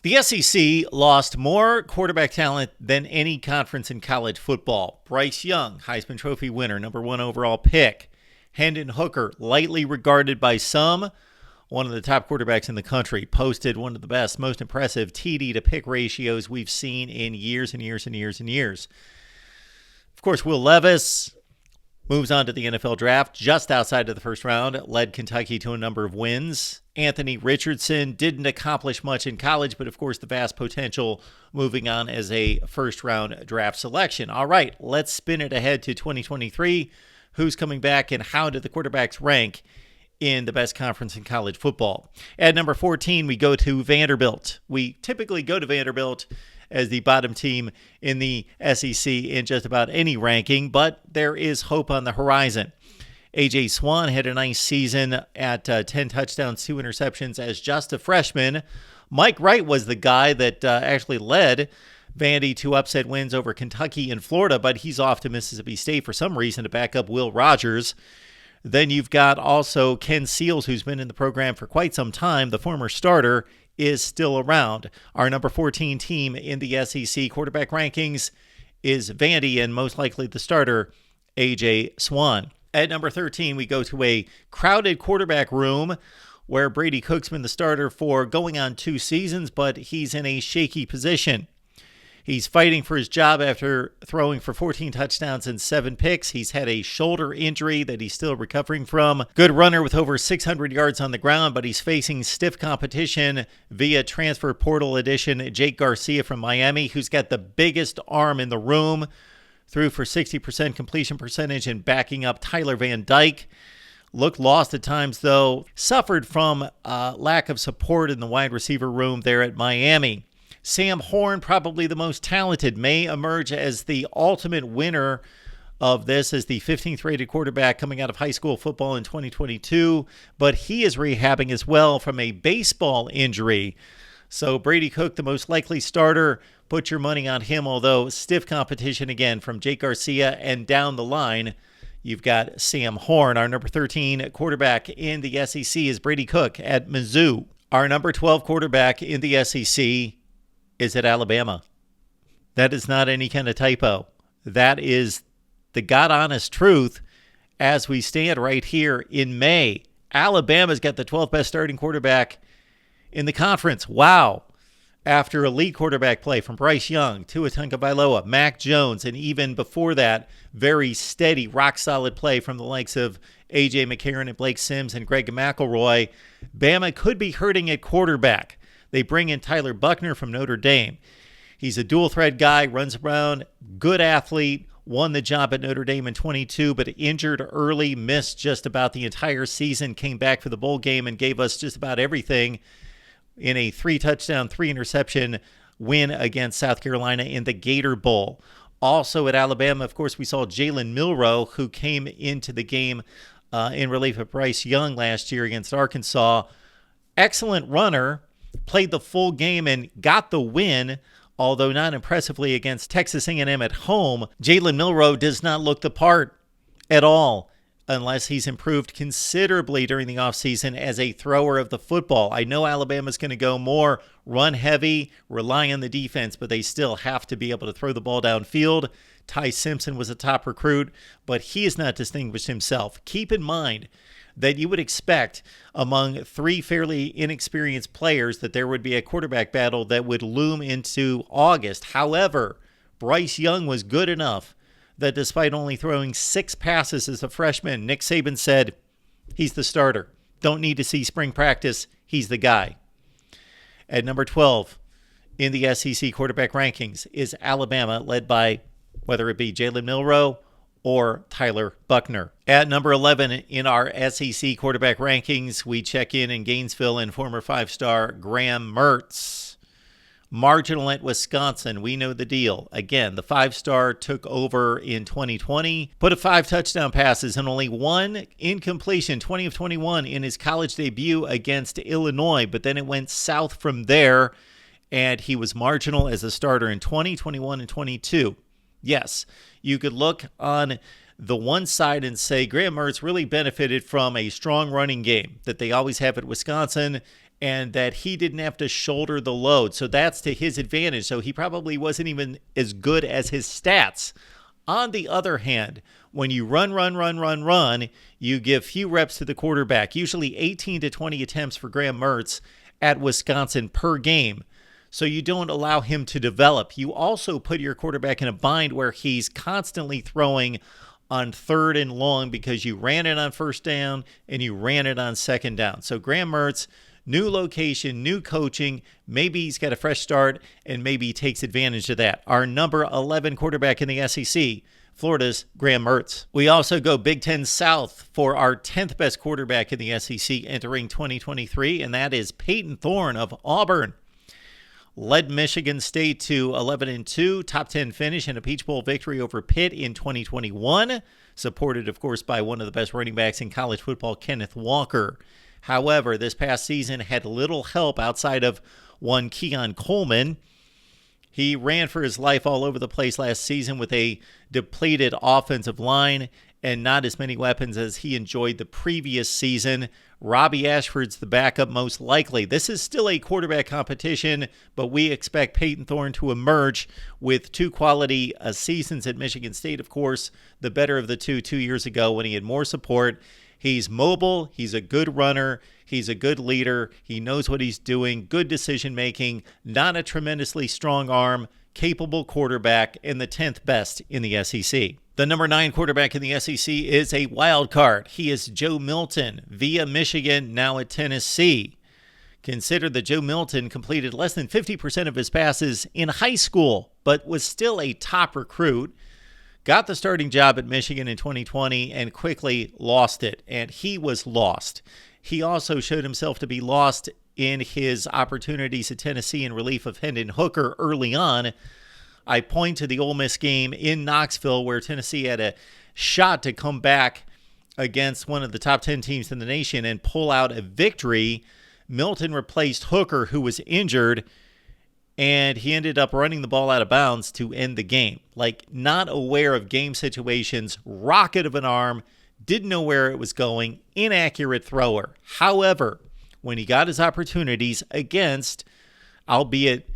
The SEC lost more quarterback talent than any conference in college football. Bryce Young, Heisman Trophy winner, number 1 overall pick. Hendon Hooker, lightly regarded by some, one of the top quarterbacks in the country, posted one of the best, most impressive TD to pick ratios we've seen in years and years and years and years. Of course, Will Levis moves on to the NFL draft just outside of the first round, led Kentucky to a number of wins. Anthony Richardson didn't accomplish much in college, but of course the vast potential moving on as a first-round draft selection. All right, let's spin it ahead to 2023. Who's coming back and how did the quarterbacks rank in the best conference in college football? At number 14, we go to Vanderbilt. We typically go to Vanderbilt as the bottom team in the SEC in just about any ranking, but there is hope on the horizon. A.J. Swann had a nice season at 10 touchdowns, 2 interceptions as just a freshman. Mike Wright was the guy that actually led Vandy to upset wins over Kentucky and Florida, but he's off to Mississippi State for some reason to back up Will Rogers. Then you've got also Ken Seals, who's been in the program for quite some time. The former starter is still around. Our number 14 team in the SEC quarterback rankings is Vandy, and most likely the starter, A.J. Swann. At number 13, we go to a crowded quarterback room where Brady Cook's been the starter for going on 2 seasons, but he's in a shaky position. He's fighting for his job after throwing for 14 touchdowns and 7 picks. He's had a shoulder injury that he's still recovering from. Good runner with over 600 yards on the ground, but he's facing stiff competition via transfer portal addition Jake Garcia from Miami, who's got the biggest arm in the room. Threw for 60% completion percentage and backing up Tyler Van Dyke. Looked lost at times, though. Suffered from lack of support in the wide receiver room there at Miami. Sam Horn, probably the most talented, may emerge as the ultimate winner of this as the 15th rated quarterback coming out of high school football in 2022. But he is rehabbing as well from a baseball injury. So Brady Cook, the most likely starter. Put your money on him, although stiff competition again from Jake Garcia, and down the line, you've got Sam Horn. Our number 13 quarterback in the SEC is Brady Cook at Mizzou. Our number 12 quarterback in the SEC is at Alabama. That is not any kind of typo. That is the God-honest truth as we stand right here in May. Alabama's got the 12th best starting quarterback in the conference. Wow. After elite quarterback play from Bryce Young, Tua Tagovailoa, Mac Jones, and even before that, very steady, rock-solid play from the likes of A.J. McCarron and Blake Sims and Greg McElroy, Bama could be hurting at quarterback. They bring in Tyler Buckner from Notre Dame. He's a dual-threat guy, runs around, good athlete, won the job at Notre Dame in 22, but injured early, missed just about the entire season, came back for the bowl game and gave us just about everything in a 3-touchdown, 3-interception win against South Carolina in the Gator Bowl. Also at Alabama, of course, we saw Jalen Milroe, who came into the game in relief of Bryce Young last year against Arkansas. Excellent runner, played the full game and got the win, although not impressively against Texas A&M at home. Jalen Milroe does not look the part at all, unless he's improved considerably during the offseason as a thrower of the football. I know Alabama's going to go more run heavy, rely on the defense, but they still have to be able to throw the ball downfield. Ty Simpson was a top recruit, but he has not distinguished himself. Keep in mind that you would expect among 3 fairly inexperienced players that there would be a quarterback battle that would loom into August. However, Bryce Young was good enough that despite only throwing 6 passes as a freshman, Nick Saban said, he's the starter. Don't need to see spring practice. He's the guy. At number 12 in the SEC quarterback rankings is Alabama, led by whether it be Jalen Milroe or Tyler Buckner. At number 11 in our SEC quarterback rankings, we check in Gainesville and former 5-star Graham Mertz. Marginal at Wisconsin, we know the deal. Again, the 5-star took over in 2020, put up 5 touchdown passes and only 1 incompletion, 20 of 21 in his college debut against Illinois, but then it went south from there, and he was marginal as a starter in 20, 21, and 22. Yes, you could look on the one side and say Graham Mertz really benefited from a strong running game that they always have at Wisconsin and that he didn't have to shoulder the load. So that's to his advantage. So he probably wasn't even as good as his stats. On the other hand, when you run, you give few reps to the quarterback, usually 18 to 20 attempts for Graham Mertz at Wisconsin per game. So you don't allow him to develop. You also put your quarterback in a bind where he's constantly throwing on 3rd and long because you ran it on 1st down and you ran it on 2nd down. So Graham Mertz, new location, new coaching, maybe he's got a fresh start and maybe he takes advantage of that. Our number 11 quarterback in the SEC, Florida's Graham Mertz. We also go Big Ten South for our 10th best quarterback in the SEC entering 2023, and that is Peyton Thorne of Auburn. Led Michigan State to 11-2, top 10 finish and a Peach Bowl victory over Pitt in 2021, supported, of course, by one of the best running backs in college football, Kenneth Walker. However, this past season had little help outside of one Keon Coleman. He ran for his life all over the place last season with a depleted offensive line and not as many weapons as he enjoyed the previous season. Robbie Ashford's the backup most likely. This is still a quarterback competition, but we expect Peyton Thorne to emerge with 2 quality seasons at Michigan State, of course, the better of the 2 years ago when he had more support. He's mobile. He's a good runner. He's a good leader. He knows what he's doing. Good decision-making. Not a tremendously strong arm. Capable quarterback and the 10th best in the SEC. The number 9 quarterback in the SEC is a wild card. He is Joe Milton via Michigan, now at Tennessee. Consider that Joe Milton completed less than 50% of his passes in high school, but was still a top recruit. Got the starting job at Michigan in 2020 and quickly lost it, and he was lost. He also showed himself to be lost in his opportunities at Tennessee in relief of Hendon Hooker early on. I point to the Ole Miss game in Knoxville where Tennessee had a shot to come back against one of the top 10 teams in the nation and pull out a victory. Milton replaced Hooker, who was injured, and he ended up running the ball out of bounds to end the game. Like, not aware of game situations, rocket of an arm, didn't know where it was going, inaccurate thrower. However, when he got his opportunities against, albeit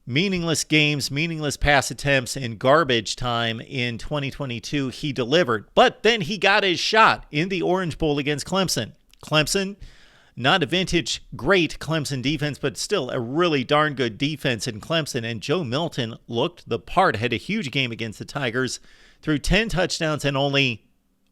meaningless games, meaningless pass attempts, and garbage time in 2022, he delivered. But then he got his shot in the Orange Bowl against Clemson. Clemson, not a vintage great Clemson defense, but still a really darn good defense in Clemson. And Joe Milton looked the part, had a huge game against the Tigers, threw 10 touchdowns and only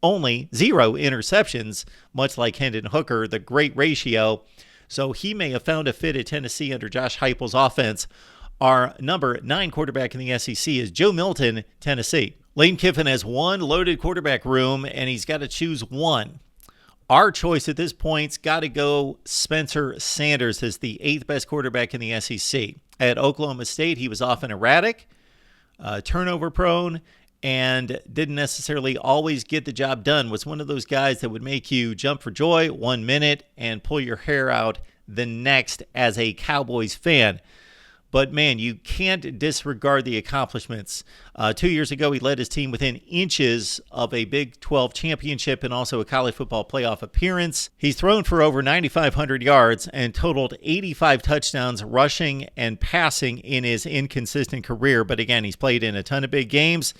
0 interceptions, much like Hendon Hooker, the great ratio. So he may have found a fit at Tennessee under Josh Heupel's offense. Our number 9 quarterback in the SEC is Joe Milton, Tennessee. Lane Kiffin has one loaded quarterback room, and he's got to choose one. Our choice at this point's got to go Spencer Sanders as the 8th best quarterback in the SEC. At Oklahoma State, he was often erratic, turnover prone, and didn't necessarily always get the job done. Was one of those guys that would make you jump for joy 1 minute and pull your hair out the next as a Cowboys fan. But, man, you can't disregard the accomplishments. 2 years ago, he led his team within inches of a Big 12 championship and also a college football playoff appearance. He's thrown for over 9,500 yards and totaled 85 touchdowns rushing and passing in his inconsistent career. But, again, he's played in a ton of big games.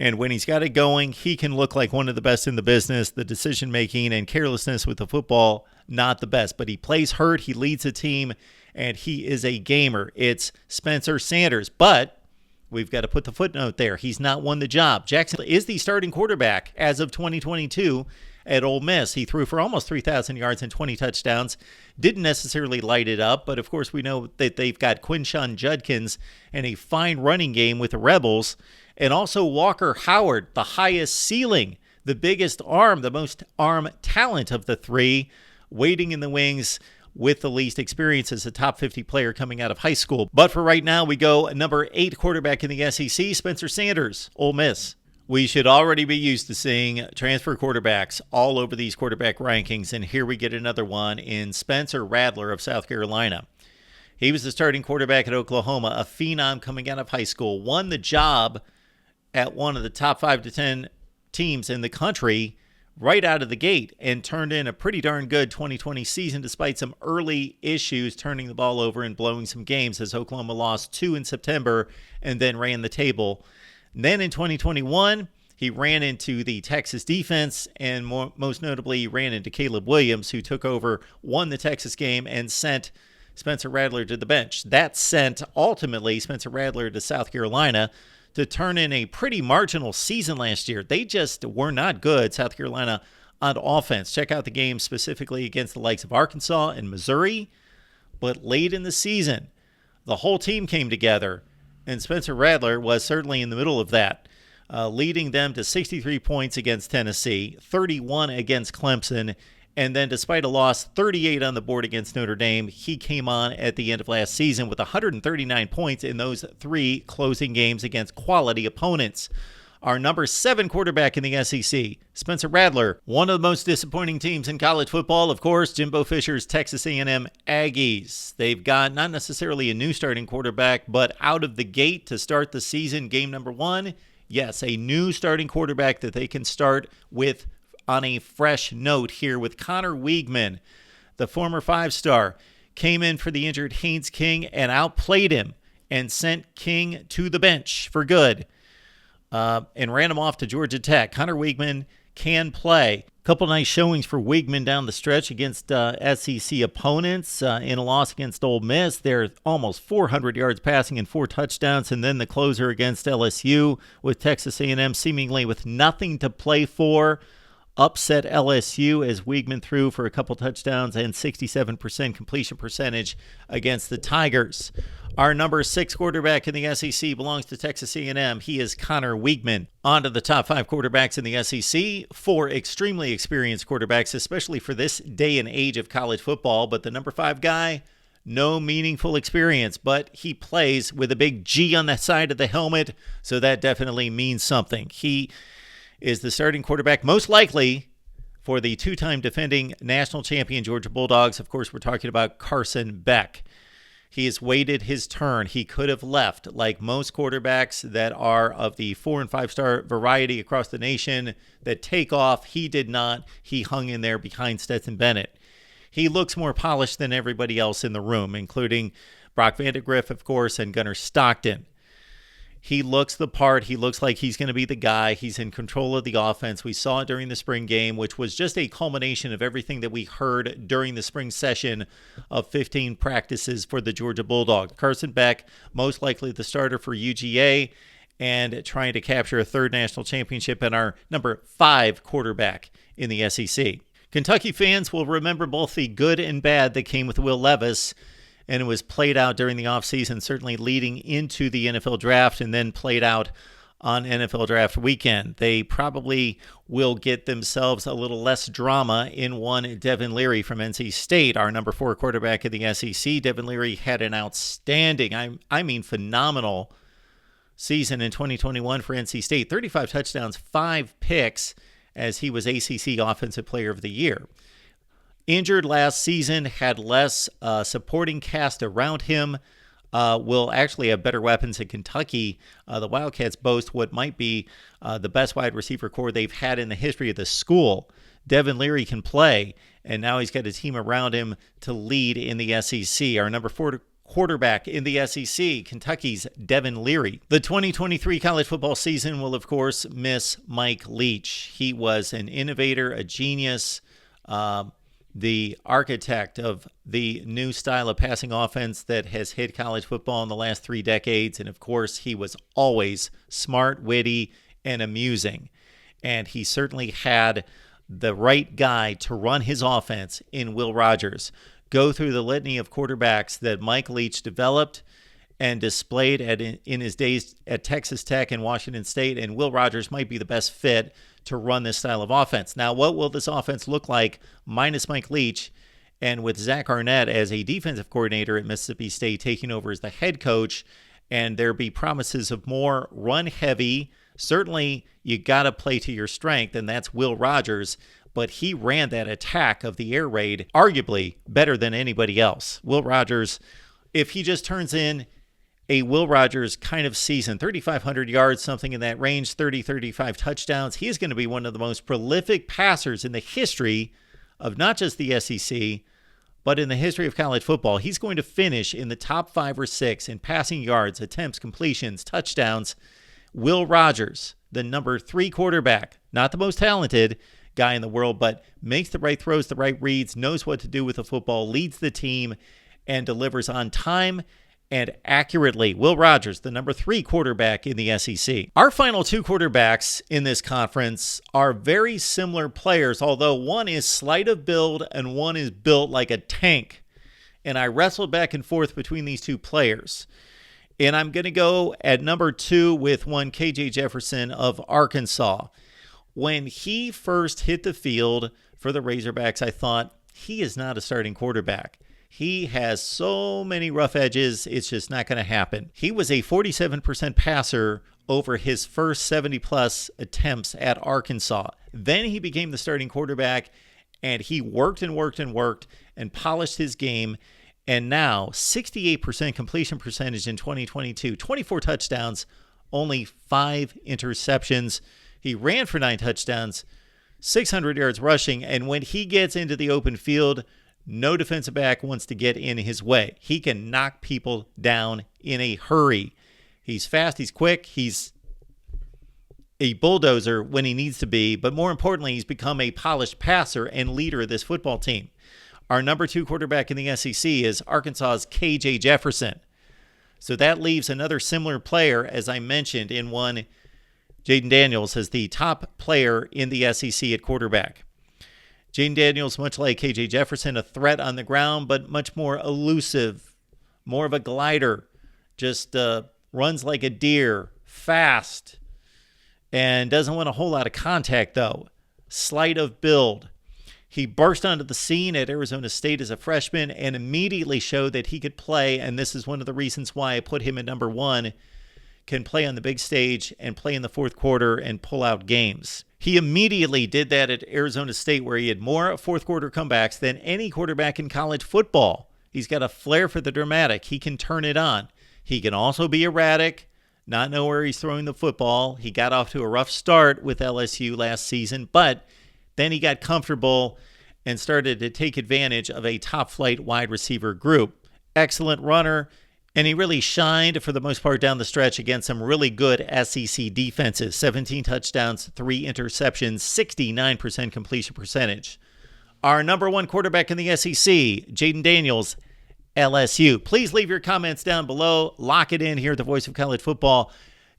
And when he's got it going, he can look like one of the best in the business. The decision-making and carelessness with the football, not the best. But he plays hurt, he leads a team, and he is a gamer. It's Spencer Sanders. But we've got to put the footnote there. He's not won the job. Jackson is the starting quarterback as of 2022 at Ole Miss. He threw for almost 3,000 yards and 20 touchdowns. Didn't necessarily light it up, but of course we know that they've got Quinshon Judkins and a fine running game with the Rebels. And also Walker Howard, the highest ceiling, the biggest arm, the most arm talent of the three, waiting in the wings with the least experience as a top 50 player coming out of high school. But for right now, we go number 8 quarterback in the SEC, Spencer Sanders, Ole Miss. We should already be used to seeing transfer quarterbacks all over these quarterback rankings, and here we get another one in Spencer Rattler of South Carolina. He was the starting quarterback at Oklahoma, a phenom coming out of high school, won the job at one of the top 5 to 10 teams in the country, right out of the gate and turned in a pretty darn good 2020 season despite some early issues turning the ball over and blowing some games as Oklahoma lost 2 in September and then ran the table. And then in 2021, he ran into the Texas defense and most notably ran into Caleb Williams, who took over, won the Texas game, and sent Spencer Rattler to the bench. That sent ultimately Spencer Rattler to South Carolina to turn in a pretty marginal season last year. They just were not good, South Carolina, on offense. Check out the game specifically against the likes of Arkansas and Missouri. But late in the season, the whole team came together, and Spencer Rattler was certainly in the middle of that, leading them to 63 points against Tennessee, 31 against Clemson, and then despite a loss, 38 on the board against Notre Dame. He came on at the end of last season with 139 points in those 3 closing games against quality opponents. Our number 7 quarterback in the SEC, Spencer Rattler, one of the most disappointing teams in college football, of course, Jimbo Fisher's Texas A&M Aggies. They've got not necessarily a new starting quarterback, but out of the gate to start the season, game number 1, yes, a new starting quarterback that they can start with on a fresh note here with Connor Weigman, the former 5-star, came in for the injured Haynes King and outplayed him and sent King to the bench for good and ran him off to Georgia Tech. Connor Weigman can play. A couple nice showings for Weigman down the stretch against SEC opponents. In a loss against Ole Miss, they're almost 400 yards passing and 4 touchdowns. And then the closer against LSU with Texas A&M seemingly with nothing to play for. Upset LSU as Weigman threw for a couple touchdowns and 67% completion percentage against the Tigers. Our number 6 quarterback in the SEC belongs to Texas A&M. He is Connor Weigman. On to the top 5 quarterbacks in the SEC. 4 extremely experienced quarterbacks, especially for this day and age of college football. But the number 5 guy, no meaningful experience, but he plays with a big G on the side of the helmet, so that definitely means something. He is the starting quarterback most likely for the 2-time defending national champion Georgia Bulldogs. Of course, we're talking about Carson Beck. He has waited his turn. He could have left, like most quarterbacks that are of the 4- and 5-star variety across the nation that take off. He did not. He hung in there behind Stetson Bennett. He looks more polished than everybody else in the room, including Brock Vandagriff, of course, and Gunnar Stockton. He looks the part. He looks like he's going to be the guy. He's in control of the offense. We saw it during the spring game, which was just a culmination of everything that we heard during the spring session of 15 practices for the Georgia Bulldogs. Carson Beck, most likely the starter for UGA, and trying to capture a 3rd national championship, and our number 5 quarterback in the SEC. Kentucky fans will remember both the good and bad that came with Will Levis, and it was played out during the offseason, certainly leading into the NFL draft, and then played out on NFL draft weekend. They probably will get themselves a little less drama in one Devin Leary from NC State, our number 4 quarterback in the SEC. Devin Leary had an outstanding, I mean phenomenal season in 2021 for NC State. 35 touchdowns, 5 picks, as he was ACC Offensive Player of the Year. Injured last season, had less supporting cast around him, will actually have better weapons in Kentucky. The Wildcats boast what might be the best wide receiver core they've had in the history of the school. Devin Leary can play, and now he's got a team around him to lead in the SEC. Our number 4 quarterback in the SEC, Kentucky's Devin Leary. The 2023 college football season will, of course, miss Mike Leach. He was an innovator, a genius, the architect of the new style of passing offense that has hit college football in the last 3 decades. And of course, he was always smart, witty, and amusing. And he certainly had the right guy to run his offense in Will Rogers. Go through the litany of quarterbacks that Mike Leach developed and displayed in his days at Texas Tech and Washington State, and Will Rogers might be the best fit to run this style of offense. Now, what will this offense look like minus Mike Leach and with Zach Arnett as a defensive coordinator at Mississippi State taking over as the head coach? And there be promises of more run-heavy. Certainly, you got to play to your strength, and that's Will Rogers. But he ran that attack of the air raid arguably better than anybody else. Will Rogers, if he just turns in a Will Rogers kind of season, 3,500 yards, something in that range, 35 touchdowns. He is going to be one of the most prolific passers in the history of not just the SEC, but in the history of college football. He's going to finish in the top 5 or 6 in passing yards, attempts, completions, touchdowns. Will Rogers, the number 3 quarterback, not the most talented guy in the world, but makes the right throws, the right reads, knows what to do with the football, leads the team, and delivers on time and accurately. Will Rogers, the number 3 quarterback in the SEC. Our final 2 quarterbacks in this conference are very similar players, although one is slight of build and one is built like a tank. And I wrestled back and forth between these 2 players. And I'm going to go at number 2 with one KJ Jefferson of Arkansas. When he first hit the field for the Razorbacks, I thought, he is not a starting quarterback. He has so many rough edges, it's just not going to happen. He was a 47% passer over his first 70-plus attempts at Arkansas. Then he became the starting quarterback, and he worked and worked and worked and polished his game. And now, 68% completion percentage in 2022, 24 touchdowns, only 5 interceptions. He ran for 9 touchdowns, 600 yards rushing, and when he gets into the open field, no defensive back wants to get in his way. He can knock people down in a hurry. He's fast, he's quick, he's a bulldozer when he needs to be, but more importantly, he's become a polished passer and leader of this football team. Our number 2 quarterback in the SEC is Arkansas's KJ Jefferson. So that leaves another similar player, as I mentioned, in one, Jaden Daniels, as the top player in the SEC at quarterback. Jaden Daniels, much like KJ Jefferson, a threat on the ground, but much more elusive, more of a glider, just runs like a deer, fast, and doesn't want a whole lot of contact, though. Slight of build. He burst onto the scene at Arizona State as a freshman and immediately showed that he could play, and this is one of the reasons why I put him at number 1, can play on the big stage and play in the fourth quarter and pull out games. He immediately did that at Arizona State, where he had more fourth quarter comebacks than any quarterback in college football. He's got a flair for the dramatic. He can turn it on. He can also be erratic, not know where he's throwing the football. He got off to a rough start with LSU last season, but then he got comfortable and started to take advantage of a top-flight wide receiver group. Excellent runner, and he really shined for the most part down the stretch against some really good SEC defenses. 17 touchdowns, 3 interceptions, 69% completion percentage. Our number 1 quarterback in the SEC, Jaden Daniels, LSU. Please leave your comments down below. Lock it in here at the Voice of College Football.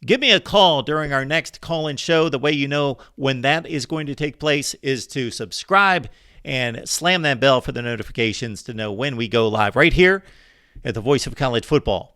Give me a call during our next call-in show. The way you know when that is going to take place is to subscribe and slam that bell for the notifications to know when we go live right here at the Voice of College Football.